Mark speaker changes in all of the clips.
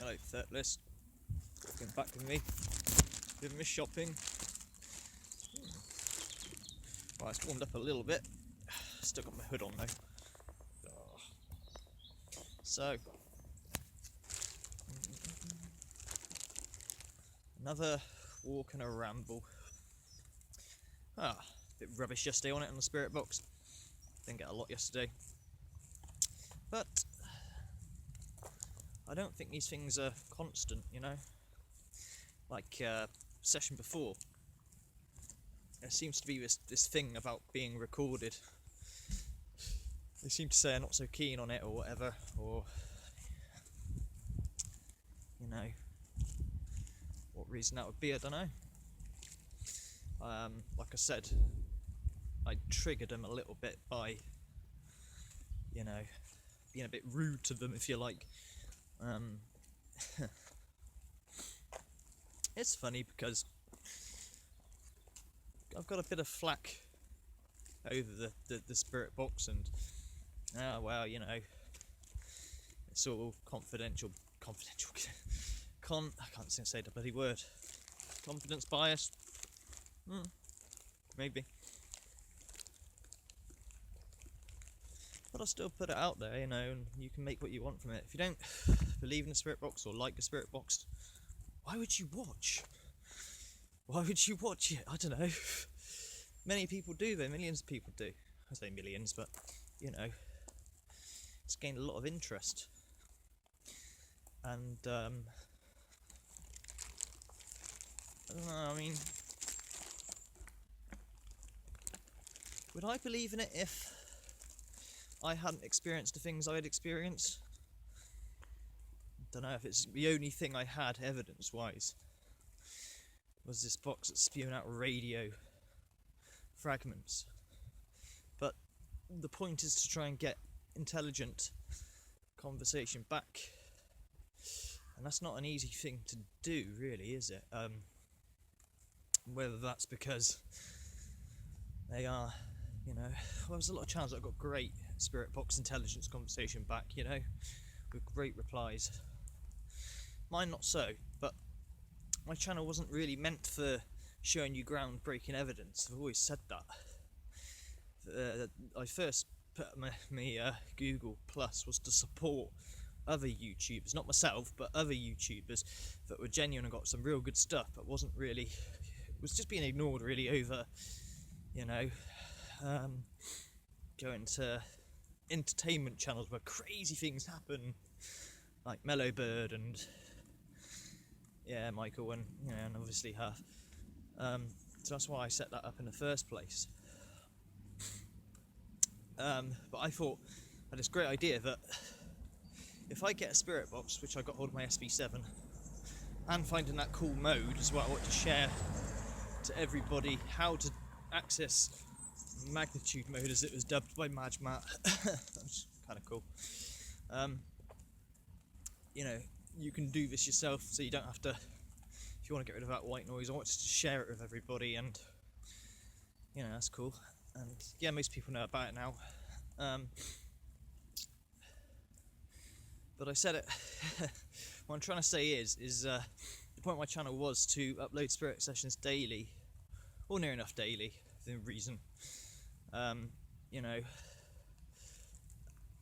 Speaker 1: Hello, FIRTLESS. Welcome back with me. Doing my shopping. Right, it's warmed up a little bit. Still got my hood on though. So, another walk and a ramble. A bit rubbish yesterday on it on the spirit box. Didn't get a lot yesterday. But I don't think these things are constant, you know. Like session before, there seems to be this thing about being recorded. They seem to say I'm not so keen on it or whatever, or you know, what reason that would be, I don't know. Like I said, I triggered them a little bit by, you know, being a bit rude to them, if you like. It's funny because I've got a bit of flack over the spirit box, and well, you know, it's all confidential. I can't say the bloody word. Confidence bias. Maybe. But I'll still put it out there, you know, and you can make what you want from it. If you don't believe in the spirit box or like the spirit box, why would you watch? Why would you watch it? I don't know. Many people do though, millions of people do. I say millions, but, you know, it's gained a lot of interest. And, I don't know, I mean, would I believe in it if I hadn't experienced the things I had experienced? I don't know if it's the only thing I had evidence-wise was this box that's spewing out radio fragments. But the point is to try and get intelligent conversation back, and that's not an easy thing to do, really, is it? Whether that's because they are, you know, well, there's a lot of channels that got great spirit box intelligence conversation back, you know, with great replies. Mine not so, but my channel wasn't really meant for showing you groundbreaking evidence. I've always said that. I first put my Google Plus was to support other YouTubers, not myself, but other YouTubers that were genuine and got some real good stuff, but wasn't really, it was just being ignored really over, you know, going to entertainment channels where crazy things happen, like Mellow Bird and Michael, and you know, and obviously her. So that's why I set that up in the first place. But I thought I had this great idea that if I get a spirit box, which I got hold of my SP7, and finding that cool mode as well, I want to share to everybody how to access magnitude mode, as it was dubbed by Majmat. That's kind of cool. You know, you can do this yourself, so you don't have to, if you want to get rid of that white noise, I want to share it with everybody, and you know, that's cool. And yeah, most people know about it now. But I said it, what I'm trying to say is the point of my channel was to upload spirit sessions daily, or near enough daily, within reason. You know,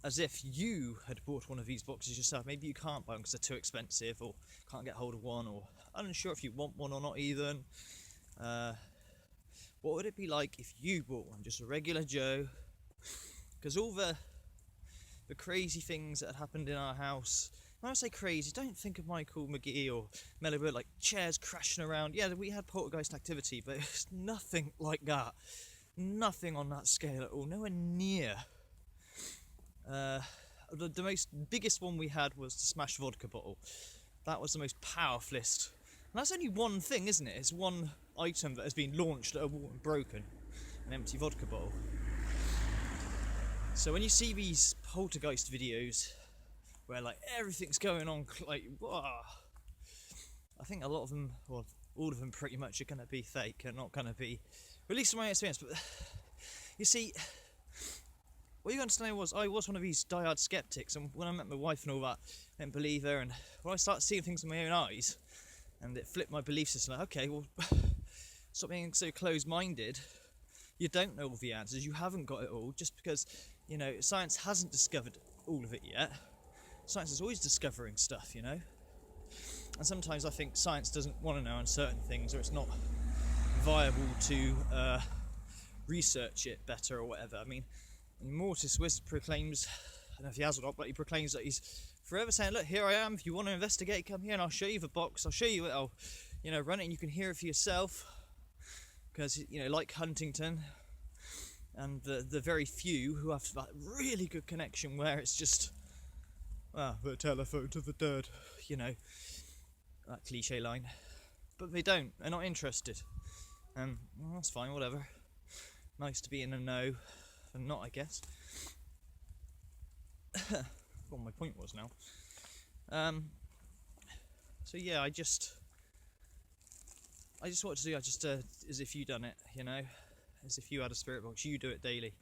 Speaker 1: as if you had bought one of these boxes yourself. Maybe you can't buy them because they're too expensive, or can't get hold of one, or I'm unsure if you want one or not even. What would it be like if you bought one, just a regular Joe? Because all the crazy things that had happened in our house, when I say crazy, don't think of Michael McGee or Mellow Bird like chairs crashing around. Yeah, we had poltergeist activity, but it's nothing like that. Nothing on that scale at all, nowhere near. The biggest one we had was the smashed vodka bottle. That was the most powerfulest. And that's only one thing, isn't it? It's one item that has been launched at a wall and broken. An empty vodka bottle. So when you see these poltergeist videos where like everything's going on, like, whoa, I think a lot of them, well, all of them pretty much are going to be fake and not going to be, at least from my experience. But you see, what you understand was I was one of these diehard skeptics, and when I met my wife and all that, didn't believe her, and when I started seeing things with my own eyes, and it flipped my belief system, like, okay, well, stop being so closed-minded. You don't know all the answers, you haven't got it all, just because, you know, science hasn't discovered all of it yet. Science is always discovering stuff, you know. And sometimes I think science doesn't want to know on certain things, or it's not viable to research it better or whatever. I mean, Muses proclaims, I don't know if he has or not, but he proclaims that he's forever saying, look, here I am, if you want to investigate, come here and I'll show you the box, I'll show you it, I'll, you know, run it and you can hear it for yourself. Because, you know, like Huntington and the very few who have that really good connection where it's just, the telephone to the dead, you know, that cliche line. But they don't, they're not interested. Well, that's fine, whatever. Nice to be in the know, and not, I guess. What my point was now. So yeah, I just wanted to do, as if you done it, you know, as if you had a spirit box, you do it daily.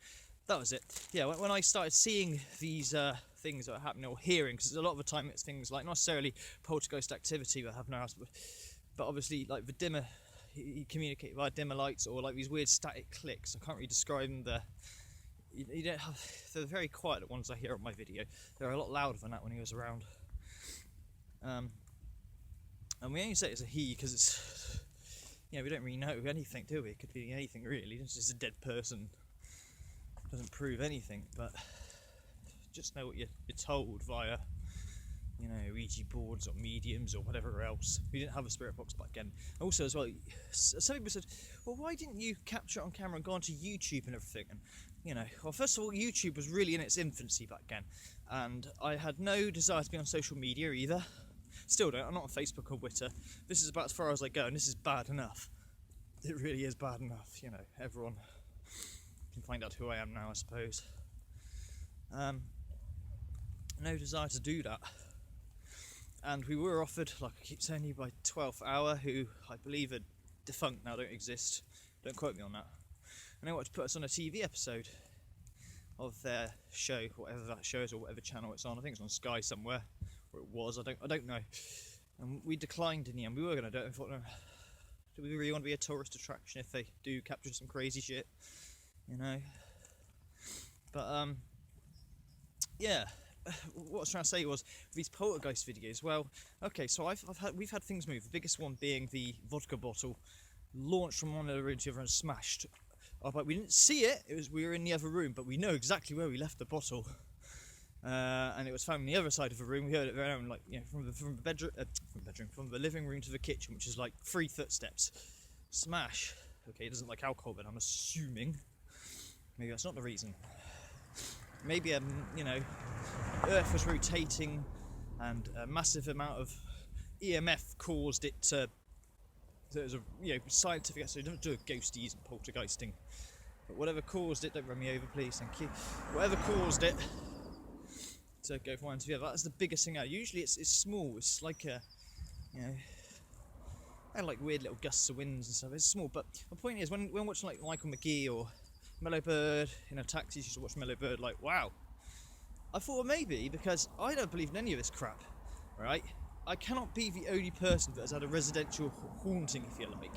Speaker 1: That was it. Yeah, when I started seeing these things that are happening, or hearing, because a lot of the time it's things like, not necessarily poltergeist activity that happen in our house, but obviously like the dimmer, you communicate via dimmer lights, or like these weird static clicks. I can't really describe them. You don't have, they're very quiet, the ones I hear on my video. They're a lot louder than that when he was around. And we only say it's a he because it's, you know, we don't really know anything, do we? It could be anything really. It's just a dead person. Doesn't prove anything, but just know what you're told via, you know, Ouija boards or mediums or whatever else. We didn't have a spirit box back then. Also, as well, some people said, well, why didn't you capture it on camera and go onto YouTube and everything? And, you know, well, first of all, YouTube was really in its infancy back then, and I had no desire to be on social media either. Still don't. I'm not on Facebook or Twitter. This is about as far as I go, and this is bad enough. It really is bad enough, you know. Everyone can find out who I am now, I suppose. No desire to do that. And we were offered, like I keep saying to you, by 12th Hour, who I believe are defunct now, don't exist. Don't quote me on that. And they wanted to put us on a TV episode of their show, whatever that show is, or whatever channel it's on. I think it's on Sky somewhere, or it was. I don't know. And we declined in the end. We were going to do it. I thought, no, do we really want to be a tourist attraction if they do capture some crazy shit, you know? But yeah. What I was trying to say was, these poltergeist videos, well, okay, so we've had things move. The biggest one being the vodka bottle launched from one of the rooms to the other and smashed. But we didn't see it. We were in the other room, but we know exactly where we left the bottle. And it was found on the other side of the room. We heard it very like, you know, from the living room to the kitchen, which is like 3 footsteps. Smash. Okay, it doesn't like alcohol, but I'm assuming maybe that's not the reason. Maybe you know, Earth was rotating, and a massive amount of EMF caused it to. So it was a, you know, scientific. So don't do ghosties and poltergeisting. But whatever caused it, don't run me over, please. Thank you. Whatever caused it to go from one to the other. That's the biggest thing out. Usually it's small. It's like a, you know, and like weird little gusts of winds and stuff. It's small. But the point is, when watching like Michael McGee or Mellow Bird, you know, taxis, you should watch Mellow Bird, like, wow. I thought, well, maybe, because I don't believe in any of this crap, right? I cannot be the only person that has had a residential haunting, if you like.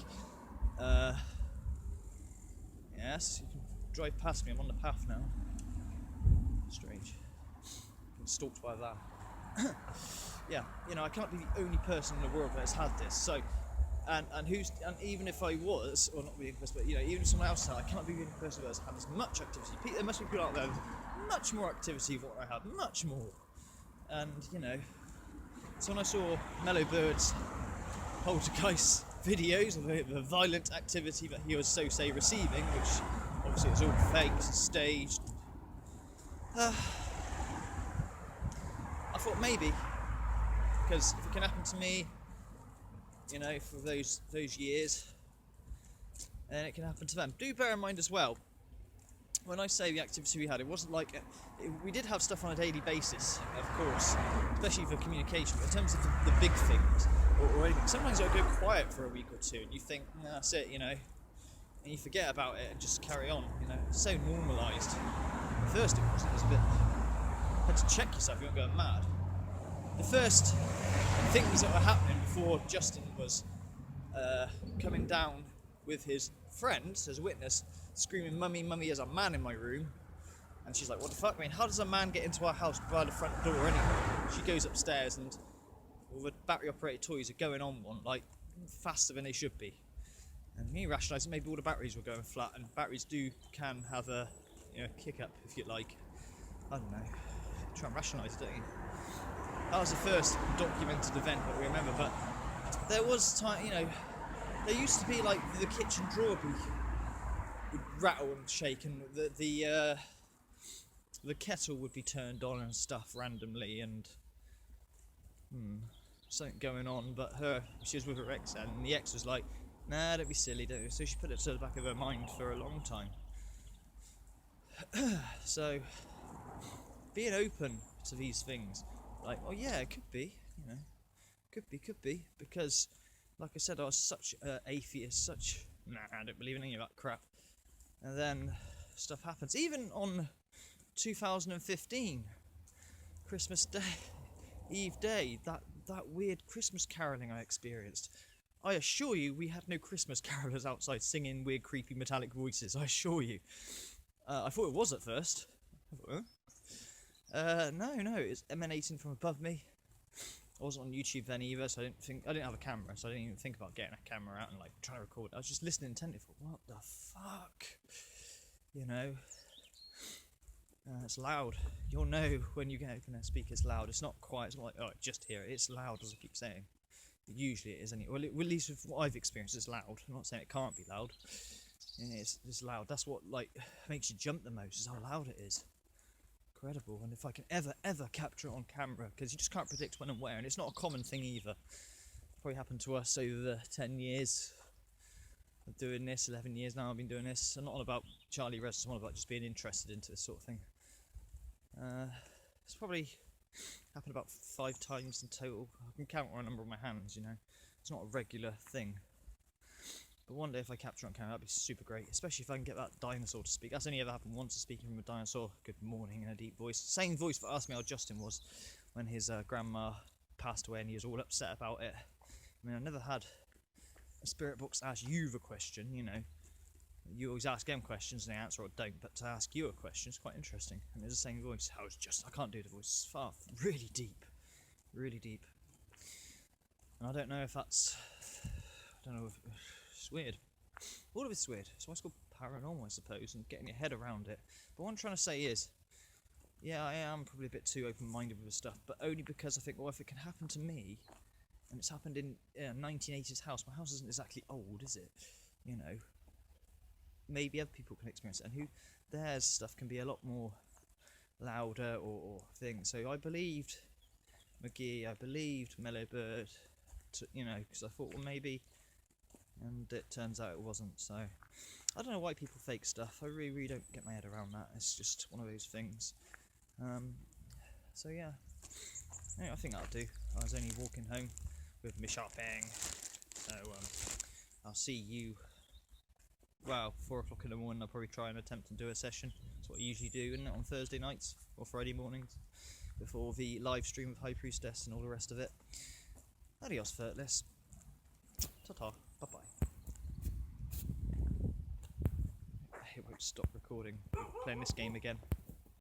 Speaker 1: Yes, you can drive past me, I'm on the path now. Strange. Been stalked by that. Yeah, you know, I can't be the only person in the world that has had this, so... And even if I was, or not being the person, but you know, even if someone else had, I cannot be the only person that has had as much activity. There must be people out there with much more activity than what I had, much more. And you know, so when I saw Mellow Bird's poltergeist videos and the violent activity that he was so receiving, which obviously is all fake and staged, I thought maybe, because if it can happen to me, you know, for those years, and it can happen to them. Do bear in mind as well, when I say the activity we had, it wasn't like we did have stuff on a daily basis, of course, especially for communication. But in terms of the big things, or anything, sometimes I go quiet for a week or two, and you think, nah, that's it, you know, and you forget about it and just carry on. You know, it's so normalised. At first, it was a bit. You had to check yourself; you weren't going mad. the first things that were happening before Justin was coming down with his friend as a witness, screaming "mummy, mummy" as a man in my room. And she's like, what the fuck? I mean, how does a man get into our house by the front door anyway? She goes upstairs and all the battery operated toys are going on one, like, faster than they should be. And me rationalising maybe all the batteries were going flat, and batteries can have a kick up, if you like. I don't know. Try and rationalise it, don't you? That was the first documented event that we remember, but there was time, there used to be like the kitchen drawer would rattle and shake, and the kettle would be turned on and stuff randomly, and something going on. But she was with her ex, and the ex was like, nah, don't be silly, don't you? So she put it to the back of her mind for a long time. So being open to these things, like, oh yeah, it could be, could be, because like I said, I was such an atheist, I don't believe in any of that crap. And then stuff happens, even on 2015 Christmas Eve day, that weird Christmas caroling I experienced. I assure you, we had no Christmas carolers outside singing weird, creepy, metallic voices. I assure you. I thought it was at first. No, it's emanating from above me. I wasn't on YouTube then either, so I didn't have a camera, so I didn't even think about getting a camera out and like trying to record. I was just listening intently. What the fuck? It's loud. You'll know when you get open a speaker, it's loud. It's not like, oh, just hear it. It's loud, as I keep saying. Usually it is, anyway. Well, at least with what I've experienced, it's loud. I'm not saying it can't be loud. Yeah, it's loud. That's what makes you jump the most, is how loud it is. Incredible. And if I can ever capture it on camera, because you just can't predict when and where, and it's not a common thing either. Probably happened to us over the 10 years of doing this, 11 years now I've been doing this. I'm not on about Charlie Rest, it's more about just being interested into this sort of thing. It's probably happened about 5 times in total. I can count on a number on my hands, It's not a regular thing. But one day if I capture on camera, that'd be super great, especially if I can get that dinosaur to speak. That's only ever happened once, speaking from a dinosaur. Good morning in a deep voice. Same voice that asked me how Justin was when his grandma passed away and he was all upset about it. I mean, I never had a spirit box ask you the question, You always ask them questions and they answer or don't, but to ask you a question is quite interesting. And it's the same voice. I can't do the voice. It's far, really deep. Really deep. And I don't know if it's weird. All of it's weird. It's why it's called paranormal, I suppose, and getting your head around it. But what I'm trying to say is, yeah, I am probably a bit too open-minded with stuff, but only because I think, well, if it can happen to me, and it's happened in a 1980s house, my house isn't exactly old, is it? Maybe other people can experience it, and their stuff can be a lot more louder or things. So I believed McGee, I believed Mellowbird, because I thought, well, maybe, and it turns out it wasn't. So I don't know why people fake stuff. I really don't get my head around that. It's just one of those things. So yeah, anyway, I think that'll do. I was only walking home with my shopping, so I'll see you. Well, 4 o'clock in the morning. I'll probably try and attempt to do a session. That's what I usually do, isn't it, on Thursday nights or Friday mornings before the live stream of High Priestess and all the rest of it. Adios, FIRTLESS. Ta-ta. Bye-bye. It won't stop recording. Playing this game again.